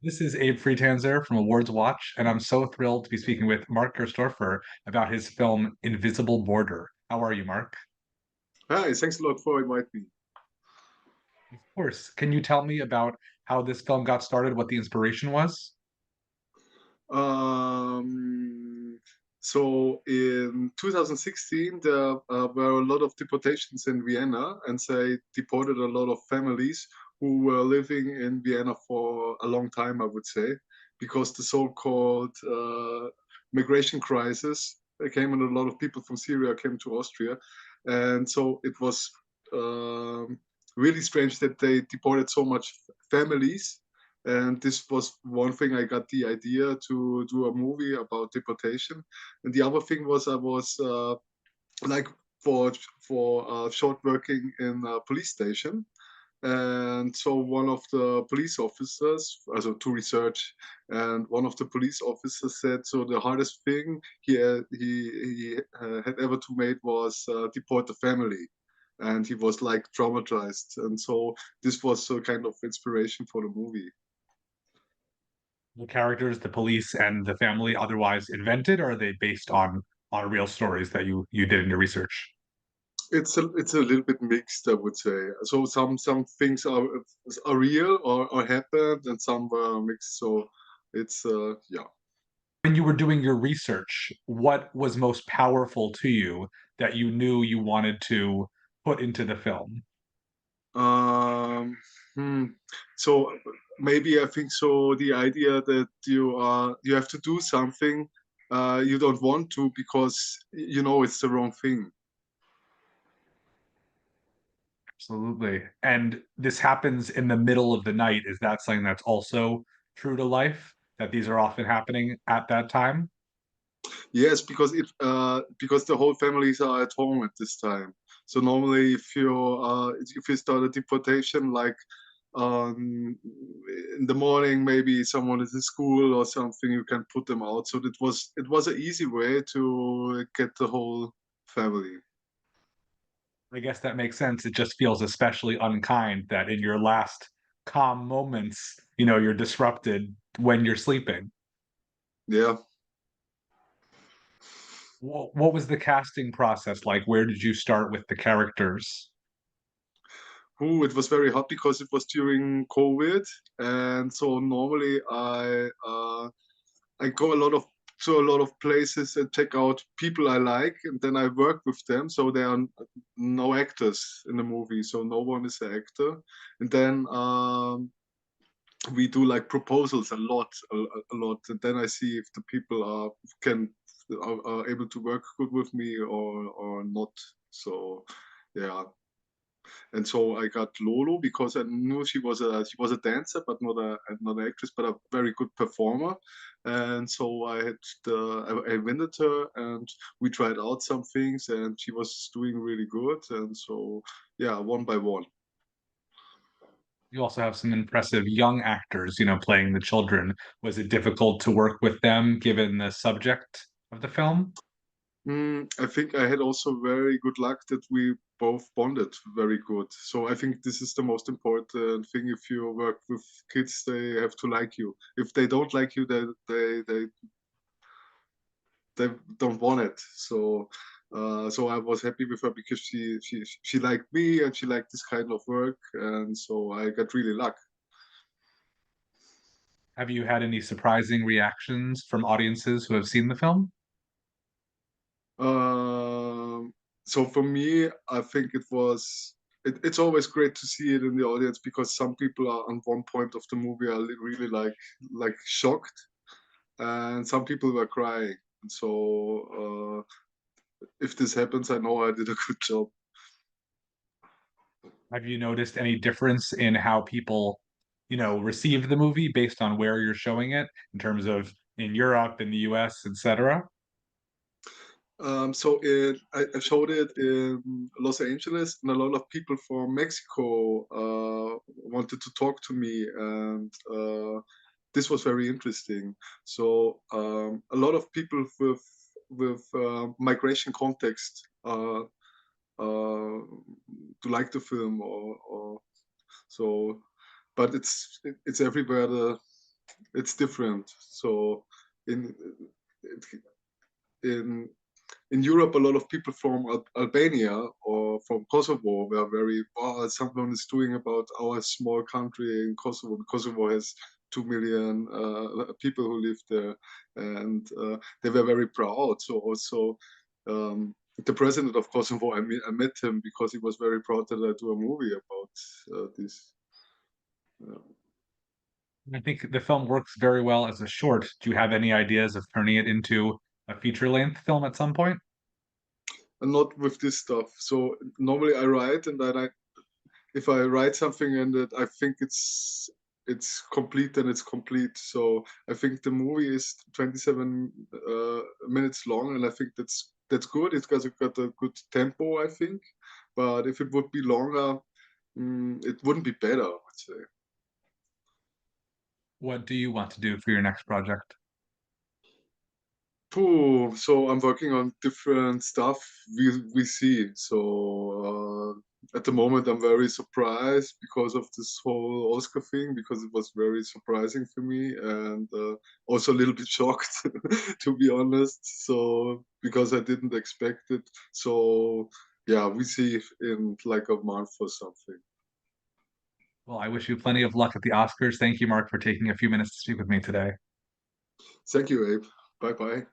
This is Abe Friedhanser from Awards Watch, and I'm so thrilled to be speaking with Mark Gertsorfer about his film Invisible Border. How are you, Mark? Hi, thanks a lot for inviting me. Of course. Can you tell me about how this film got started, what the inspiration was? Um, so in 2016, there were a lot of deportations in Vienna, and they deported a lot of families who were living in Vienna for a long time, I would say, because the so-called migration crisis came and a lot of people from Syria came to Austria. And so it was really strange that they deported so much families, and this was one thing I got the idea to do a movie about deportation. And the other thing was I was like for short working in a police station. And so one of the police officers, also to research, and one of the police officers said, so the hardest thing he had ever to make was deport the family. And he was like traumatized. And so this was a kind of inspiration for the movie. The characters, the police, and the family otherwise invented, or are they based on real stories that you did in your research? It's a little bit mixed, I would say. So some things are real or happened, and some were mixed. So it's yeah. When you were doing your research, what was most powerful to you that you knew you wanted to put into the film? Um, hmm. So maybe I think so. The idea that you have to do something you don't want to because you know it's the wrong thing. Absolutely. And this happens in the middle of the night. Is that something that's also true to life? That these are often happening at that time? Yes, because the whole families are at home at this time. So normally, if you start a deportation like in the morning, maybe someone is in school or something, you can put them out. So it was an easy way to get the whole family. I guess that makes sense. It just feels especially unkind that in your last calm moments, you're disrupted when you're sleeping. Yeah. What was the casting process like? Where did you start with the characters? Ooh, it was very hot because it was during COVID, and so normally I go a lot of places and check out people I like, and then I work with them. So there are no actors in the movie, so no one is an actor. And then we do like proposals a lot, and then I see if the people are able to work good with me or not. So yeah, and so I got Lolo because I knew she was a dancer, but not an actress, but a very good performer. And so I invited her, and we tried out some things, and she was doing really good. And so yeah, one by one. You also have some impressive young actors, playing the children. Was it difficult to work with them given the subject of the film? I think I had also very good luck that we both bonded very good. So I think this is the most important thing. If you work with kids, they have to like you. If they don't like you, they don't want it. So I was happy with her because she liked me and she liked this kind of work, and so I got really luck. Have you had any surprising reactions from audiences who have seen the film? Um, so for me, I think it's always great to see it in the audience because some people are on one point of the movie are really like shocked, and some people were crying. And so if this happens, I know I did a good job. Have you noticed any difference in how people, receive the movie based on where you're showing it in terms of in Europe, in the US, etc.? I showed it in Los Angeles, and a lot of people from Mexico wanted to talk to me, and this was very interesting. So a lot of people with migration context to like the film, or so, but it's everywhere it's different. So in in in Europe, a lot of people from Albania or from Kosovo were very, oh, someone is doing about our small country in Kosovo. Kosovo has 2 million people who live there, and they were very proud. So also, the president of Kosovo, I met him because he was very proud that I do a movie about this. I think the film works very well as a short. Do you have any ideas of turning it into a feature-length film at some point? And not with this stuff. So normally I write, and then if I write something and that I think it's complete, then it's complete. So I think the movie is 27 minutes long, and I think that's good. It's got a good tempo, I think. But if it would be longer, it wouldn't be better, I would say. What do you want to do for your next project? So I'm working on different stuff. We see. So at the moment, I'm very surprised because of this whole Oscar thing, because it was very surprising for me, and also a little bit shocked, to be honest. So because I didn't expect it. So yeah, we see if in like a month or something. Well, I wish you plenty of luck at the Oscars. Thank you, Mark, for taking a few minutes to speak with me today. Thank you, Abe. Bye bye.